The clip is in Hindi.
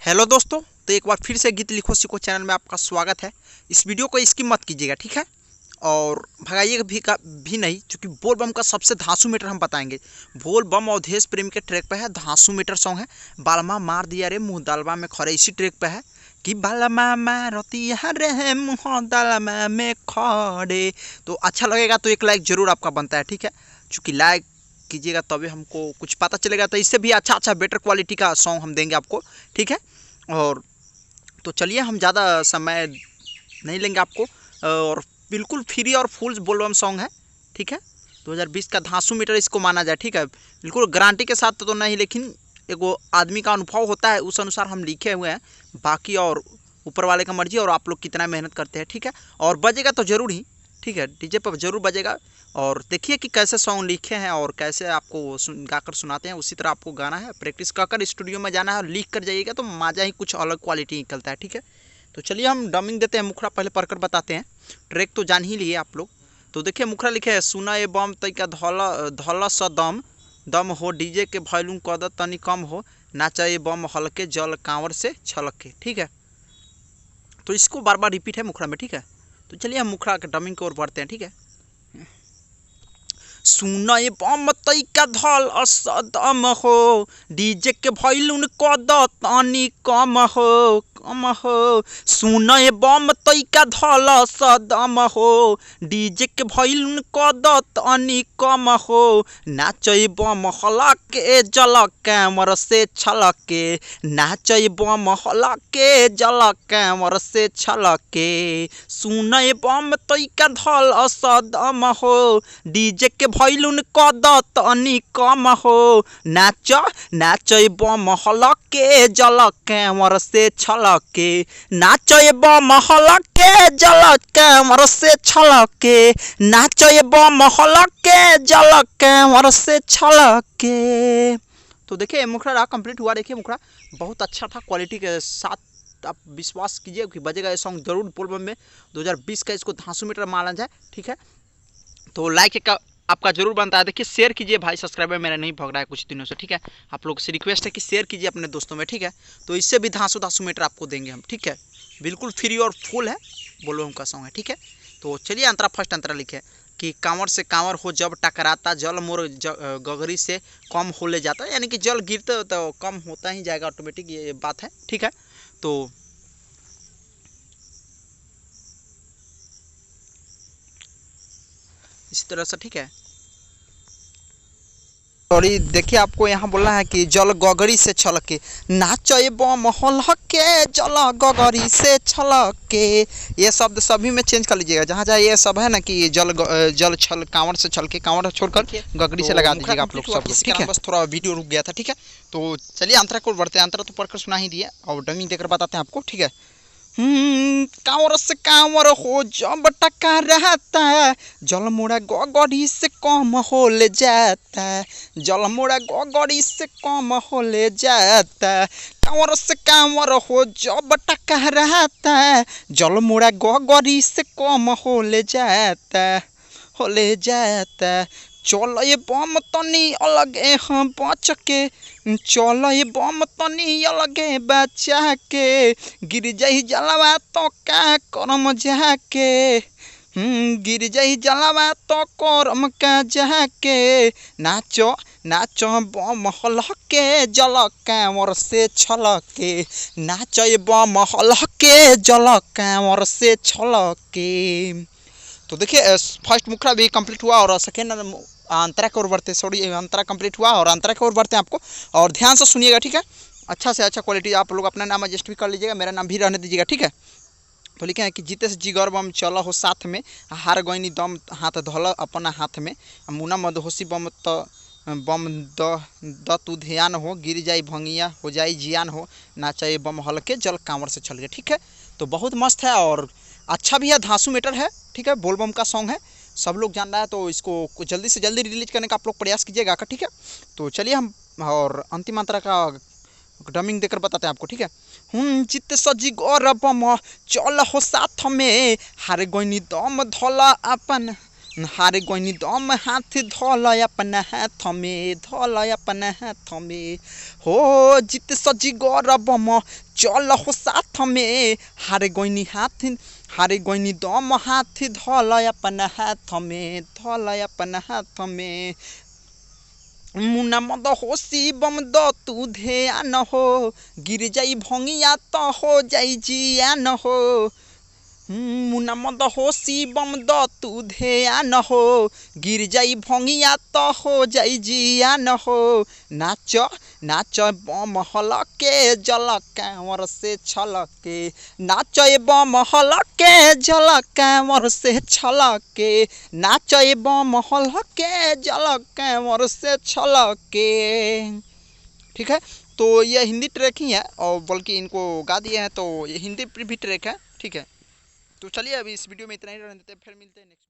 हेलो दोस्तों, तो एक बार फिर से गीत लिखो सीखो चैनल में आपका स्वागत है। इस वीडियो को स्किप मत कीजिएगा, ठीक है। और भगाइएगा भी नहीं, क्योंकि बोल बम का सबसे धांसू मीटर हम बताएंगे। बोल बम अवधेश प्रेम के ट्रैक पे है, धांसू मीटर सॉन्ग है। बालमा मार दिया रे मुँह दालवा में खड़े, इसी ट्रैक पे है कि बालमा मारतिया रे मुँह दालवा में खड़े। तो अच्छा लगेगा तो एक लाइक जरूर आपका बनता है, ठीक है। चूँकि लाइक कीजिएगा तभी हमको कुछ पता चलेगा, तो इससे भी अच्छा बेटर क्वालिटी का सॉन्ग हम देंगे आपको, ठीक है। और तो चलिए, हम ज़्यादा समय नहीं लेंगे आपको, और बिल्कुल फ्री और फुल बोलबम सॉन्ग है, ठीक है। 2020 का धांसू मीटर इसको माना जाए, ठीक है। बिल्कुल गारंटी के साथ तो नहीं, लेकिन एक आदमी का अनुभव होता है, उस अनुसार हम लिखे हुए हैं। बाकी और ऊपर वाले का मर्जी और आप लोग कितना मेहनत करते हैं, ठीक है। और बजेगा तो ज़रूर ही, ठीक है, डीजे पर ज़रूर बजेगा। और देखिए कि कैसे सॉन्ग लिखे हैं और कैसे आपको गाकर सुनाते हैं, उसी तरह आपको गाना है। प्रैक्टिस कर स्टूडियो में जाना है और लिख कर जाइएगा तो मज़ा ही कुछ अलग क्वालिटी निकलता है, ठीक है। तो चलिए हम डमिंग देते हैं, मुखड़ा पहले पढ़कर बताते हैं। ट्रैक तो जान ही लिए आप लोग। तो देखिए मुखड़ा लिखे है, सुना ए बम तैका धल स दम हो, डीजे के वॉल्यूम कद तनी कम हो, नाचा ए बम हल्के जल कांवर से छलके, ठीक है। तो इसको बार बार रिपीट है मुखड़ा में, ठीक है। तो चलिए हम मुखड़ा के डमिंग की ओर बढ़ते हैं, ठीक है। सुना ए बम तैका धल असदम हो, डीजे के वॉल्यूम कद तनी कम हो सुना ए बम तैका धल सदम हो, डीजे के वॉल्यूम कद तनी कम हो, नाचे बम हलके जल कैमर से छलके, नाचे बम हलके जल कैमर से छलके, सुना ए बम तैका धल सदम हो, डीजे के वॉल्यूम कद तनी कम हो, नाचे बम हलके जल कैमर से छलके, नाचे बम हलके जल कैमर से छलके, नाचे बम हलके जल कैमर से छलके। तो देखिए मुखड़ा कंप्लीट हुआ। देखिए मुखड़ा बहुत अच्छा था, क्वालिटी के साथ आप विश्वास कीजिए कि बजेगा ये सॉन्ग जरूर बोलबम में। 2020 का इसको धांसू मीटर माना जाए, ठीक है। तो लाइक का आपका जरूर बनता है। देखिए शेयर कीजिए भाई, सब्सक्राइबर मेरा नहीं भग रहा है कुछ दिनों से, ठीक है। आप लोग से रिक्वेस्ट है कि शेयर कीजिए अपने दोस्तों में, ठीक है। तो इससे भी धांसू मीटर आपको देंगे हम, ठीक है। बिल्कुल फ्री और फुल है, बोलो उनका सॉन्ग है, ठीक है। तो चलिए अंतरा फर्स्ट अंतरा लिखे कि कांवर से कांवर हो जब टकराता, जल मोर गगरी से कम हो ले जाता, यानी कि जल गिरते तो कम होता ही जाएगा ऑटोमेटिक, ये बात है, ठीक है। तो इसी तरह से, ठीक है। और देखिए आपको यहाँ बोलना है कि जल गगरी से छलके, नाचे बम हलके जल गगरी से छलके। ये शब्द सभी में चेंज कर लीजिएगा, जहाँ जहाँ ये सब है ना कि जल छल कांवर से छलके, कांवर छोड़कर गगरी से लगा दीजिएगा आप लोग सब, ठीक है। बस थोड़ा वीडियो रुक गया था, ठीक है। तो चलिए अंतरा को बढ़ते हैं। अंतरा तो पढ़कर सुना ही दिया और डमिंग देकर बताते हैं आपको, ठीक है। कांवर से कांवर हो जब टकराता, जल मोड़ा गगरी से कम हो ले जाता, जल मोड़ा गगरी से कम हो ले जाता, कांवर से कांवर हो जब टकराता, जल मोड़ा गगरी से कम हो ले जाता, चल ये बम तनी अलगे हम बच के, चल ये बम तनी अलगे बचा के, गिर जाई जलवा तो का करम जाके, गिर जाई जलवा तो करम का जाके, नाचो नाचो बम हलके जल कैमर से छलके, नाचो बम हलके जल कैमर से छलके। तो देखिए फर्स्ट मुखड़ा भी कंप्लीट हुआ और सेकेंड अंतरा की ओर बढ़ते, सॉरी अंतरा कंप्लीट हुआ और अंतरा की ओर बढ़ते हैं आपको, और ध्यान से सुनिएगा, ठीक है। अच्छा से अच्छा क्वालिटी आप लोग अपना नाम एडजस्ट भी कर लीजिएगा, मेरा नाम भी रहने दीजिएगा, ठीक है। तो लिखे हैं कि जीते से जिगर बम चल हो साथ में, हार गईनी दम हाथ धल अपना हाथ में, मुना मदहोशी बम बम द तू ध्यान हो, गिर जाई भंगिया हो जाई जियान हो, नाचे बम हल्के जल कांवर से छल गए, ठीक है। तो बहुत मस्त है और अच्छा भी है, धांसू मीटर है, ठीक है। बोलबम का सॉन्ग है, सब लोग जान रहा है, तो इसको जल्दी से जल्दी रिलीज करने का आप लोग प्रयास कीजिएगा, ठीक है। तो चलिए हम और अंतिम अंतरा का डमिंग देकर बताते हैं आपको, ठीक है। जित सजी गौर बम चल हो साथ में, हार गईनी दम धला अपन हार गईनी दम हाथ धल अपना हाथ में, धल अपना हाथ में हो जीत सजी गौरबम चल हो साथ में। हार गईनी दम हाथ धल अपना हाथ में, धल अपना हाथ में। मुना मद हो शिवम द तू ध्यान हो, गिर जाई भंगिया तो हो जाई जियान हो। मुना मद हो शिवम द तू ध्यान हो, गिर जाई भंगिया तो हो जाई जियान हो। नाच नाच बम हलके जलक कांवर से छलके, नाच बम हलके जलक कांवर से छलके, नाच बम हलके जलक कांवर से छलके। ठीक है, तो ये हिंदी ट्रैक ही है और बल्कि इनको गा दिए हैं तो ये हिंदी भी ट्रैक है। ठीक है, तो चलिए अभी इस वीडियो में इतना ही रहने देते हैं, फिर मिलते हैं नेक्स्ट।